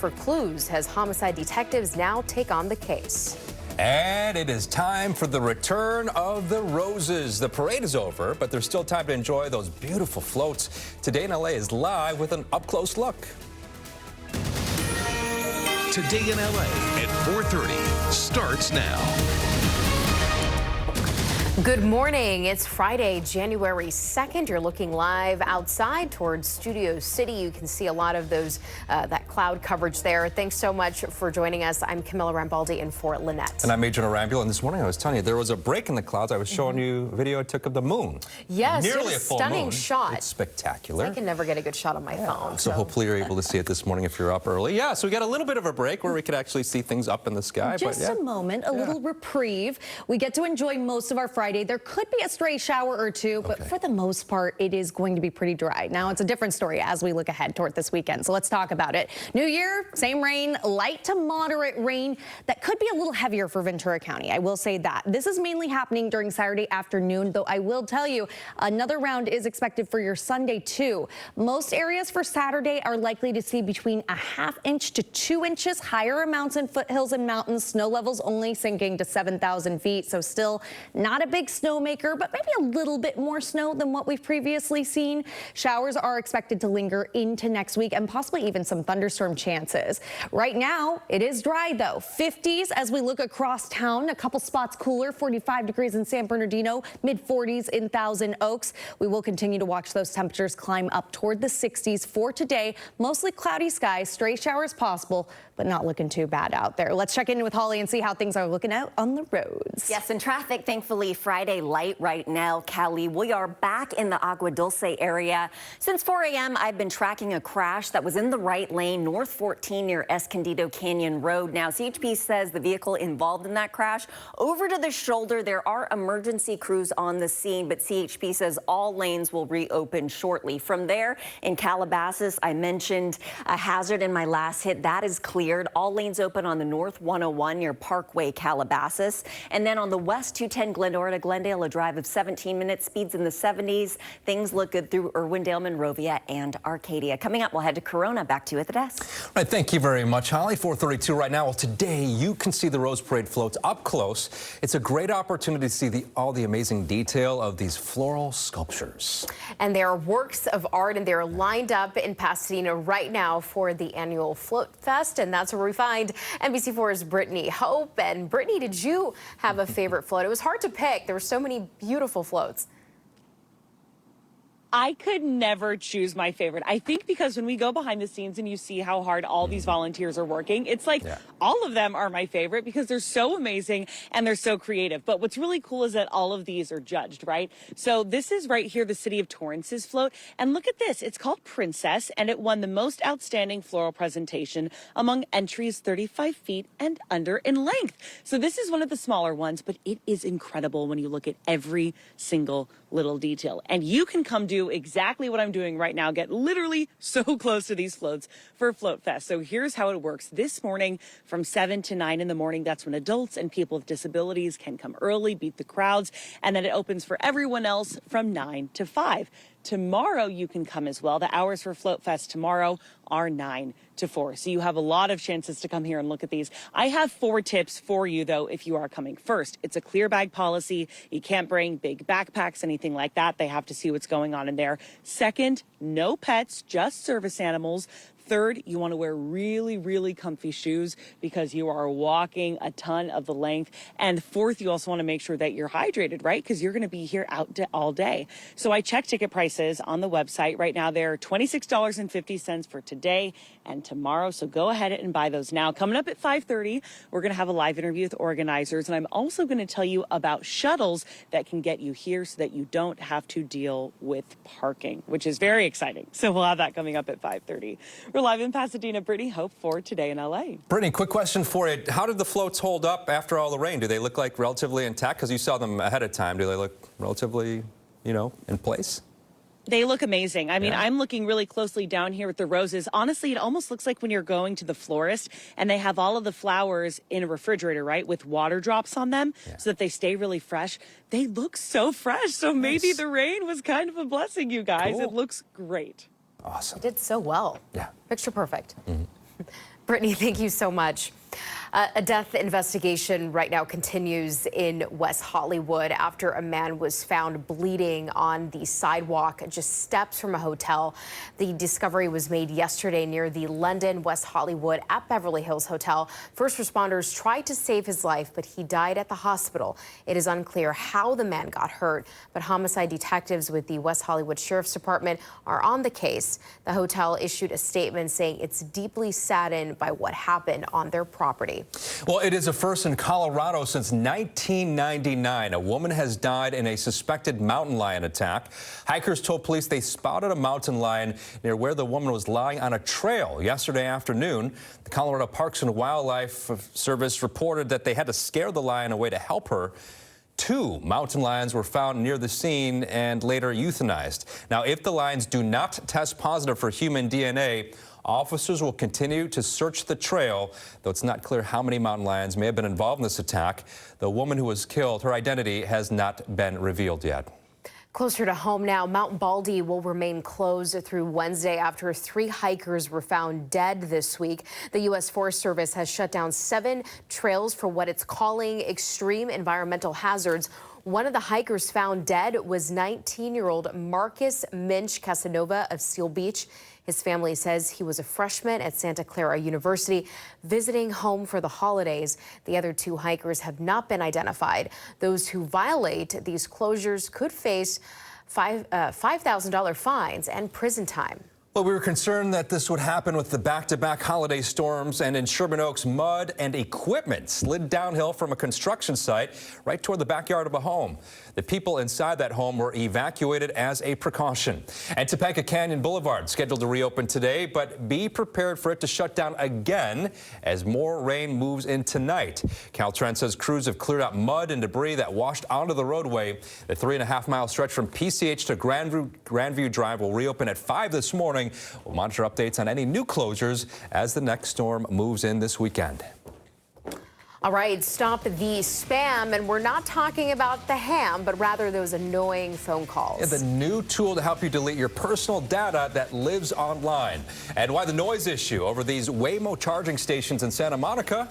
for clues as homicide detectives now take on the case. And it is time for the return of the roses. The parade is over, but there's still time to enjoy those beautiful floats. Today in LA is live with an up-close look. Today in LA at 4:30 starts now. Good morning. It's Friday, January 2nd. You're looking live outside towards Studio City. You can see a lot of those that cloud coverage there. Thanks so much for joining us. I'm Camilla Rambaldi in for Lynette. And I'm Major Arambula. And this morning I was telling you there was a break in the clouds. I was showing you a video I took of the moon. Yes, nearly it was a full stunning moon. shot. It's spectacular. I can never get a good shot on my phone. So hopefully you're able to see it this morning if you're up early. Yeah, so we got a little bit of a break where we could actually see things up in the sky. Just a moment, a little reprieve. We get to enjoy most of our Friday. There could be a stray shower or two, but for the most part, it is going to be pretty dry. Now, it's a different story as we look ahead toward this weekend, so let's talk about it. New Year, same rain, light to moderate rain that could be a little heavier for Ventura County. I will say that. This is mainly happening during Saturday afternoon, though I will tell you another round is expected for your Sunday, too. Most areas for Saturday are likely to see between a ½ inch to 2 inches, higher amounts in foothills and mountains, snow levels only sinking to 7,000 feet, so still not a big snowmaker, but maybe a little bit more snow than what we've previously seen. Showers are expected to linger into next week and possibly even some thunderstorm chances. Right now, it is dry though. 50s as we look across town, a couple spots cooler, 45 degrees in San Bernardino, mid 40s in Thousand Oaks. We will continue to watch those temperatures climb up toward the 60s for today. Mostly cloudy skies, stray showers possible, but not looking too bad out there. Let's check in with Holly and see how things are looking out on the roads. Yes, and traffic, thankfully, Friday light right now. Cali, we are back in the Agua Dulce area. Since 4 a.m., I've been tracking a crash that was in the right lane, North 14 near Escondido Canyon Road. Now, CHP says the vehicle involved in that crash over to the shoulder. There are emergency crews on the scene, but CHP says all lanes will reopen shortly. From there, in Calabasas, I mentioned a hazard in my last hit. That is cleared. All lanes open on the North 101 near Parkway, Calabasas. And then on the West 210 Glendora to Glendale, a drive of 17 minutes, speeds in the 70s. Things look good through Irwindale, Monrovia, and Arcadia. Coming up, we'll head to Corona. Back to you at the desk. All right, thank you very much, Holly. 4:32 right now. Well, today you can see the Rose Parade floats up close. It's a great opportunity to see all the amazing detail of these floral sculptures. And they are works of art, and they're lined up in Pasadena right now for the annual Float Fest. And that's where we find NBC4's Brittany Hope. And Brittany, did you have a favorite float? It was hard to pick. There were so many beautiful floats. I could never choose my favorite. I think because when we go behind the scenes and you see how hard all these volunteers are working, it's like all of them are my favorite because they're so amazing and they're so creative. But what's really cool is that all of these are judged, right? So this is right here, the City of Torrance's float. And look at this. It's called Princess, and it won the most outstanding floral presentation among entries 35 feet and under in length. So this is one of the smaller ones, but it is incredible when you look at every single little detail. And you can come do exactly what I'm doing right now, get literally so close to these floats for Float Fest. So here's how it works. This morning from 7 to 9 in the morning, that's when adults and people with disabilities can come early, beat the crowds, and then it opens for everyone else from 9 to 5. Tomorrow you can come as well. The hours for Float Fest tomorrow are 9 to 4. So you have a lot of chances to come here and look at these. I have 4 tips for you, though, if you are coming. First, it's a clear bag policy. You can't bring big backpacks, anything like that. They have to see what's going on in there. Second, no pets, just service animals. Third, you want to wear really, really comfy shoes because you are walking a ton of the length. And fourth, you also want to make sure that you're hydrated, right? Because you're going to be here all day. So I checked ticket prices on the website. Right now, they're $26.50 for today and tomorrow. So go ahead and buy those now. Coming up at 5:30, we're going to have a live interview with organizers. And I'm also going to tell you about shuttles that can get you here so that you don't have to deal with parking, which is very exciting. So we'll have that coming up at 5:30. We're live in Pasadena. Brittany Hope for Today in LA. Brittany, quick question for you. How did the floats hold up after all the rain? Do they look like relatively intact? Because you saw them ahead of time. Do they look relatively, in place? They look amazing. I mean, I'm looking really closely down here with the roses. Honestly, it almost looks like when you're going to the florist and they have all of the flowers in a refrigerator, right, with water drops on them so that they stay really fresh. They look so fresh. So maybe the rain was kind of a blessing, you guys. Cool. It looks great. Awesome. You did so well. Yeah. Picture perfect. Brittany, thank you so much. A death investigation right now continues in West Hollywood after a man was found bleeding on the sidewalk just steps from a hotel. The discovery was made yesterday near the London West Hollywood at Beverly Hills Hotel. First responders tried to save his life, but he died at the hospital. It is unclear how the man got hurt, but homicide detectives with the West Hollywood Sheriff's Department are on the case. The hotel issued a statement saying it's deeply saddened by what happened on their property. Well, it is a first in Colorado since 1999. A woman has died in a suspected mountain lion attack. Hikers told police they spotted a mountain lion near where the woman was lying on a trail yesterday afternoon. The Colorado Parks and Wildlife Service reported that they had to scare the lion away to help her. 2 mountain lions were found near the scene and later euthanized. Now, if the lions do not test positive for human DNA, officers will continue to search the trail, though it's not clear how many mountain lions may have been involved in this attack. The woman who was killed, her identity has not been revealed yet. Closer to home now, Mount Baldy will remain closed through Wednesday after 3 hikers were found dead this week. The U.S. Forest Service has shut down 7 trails for what it's calling extreme environmental hazards. One of the hikers found dead was 19-year-old Marcus Minch Casanova of Seal Beach. His family says he was a freshman at Santa Clara University visiting home for the holidays. The other 2 hikers have not been identified. Those who violate these closures could face $5,000 fines and prison time. Well, we were concerned that this would happen with the back-to-back holiday storms, and in Sherman Oaks, mud and equipment slid downhill from a construction site right toward the backyard of a home. The people inside that home were evacuated as a precaution. And Topeka Canyon Boulevard scheduled to reopen today, but be prepared for it to shut down again as more rain moves in tonight. Caltrans says crews have cleared out mud and debris that washed onto the roadway. The 3.5-mile stretch from PCH to Grandview Drive will reopen at 5 this morning. We'll monitor updates on any new closures as the next storm moves in this weekend. All right, stop the spam, and we're not talking about the ham, but rather those annoying phone calls. Yeah, the new tool to help you delete your personal data that lives online. And why the noise issue over these Waymo charging stations in Santa Monica.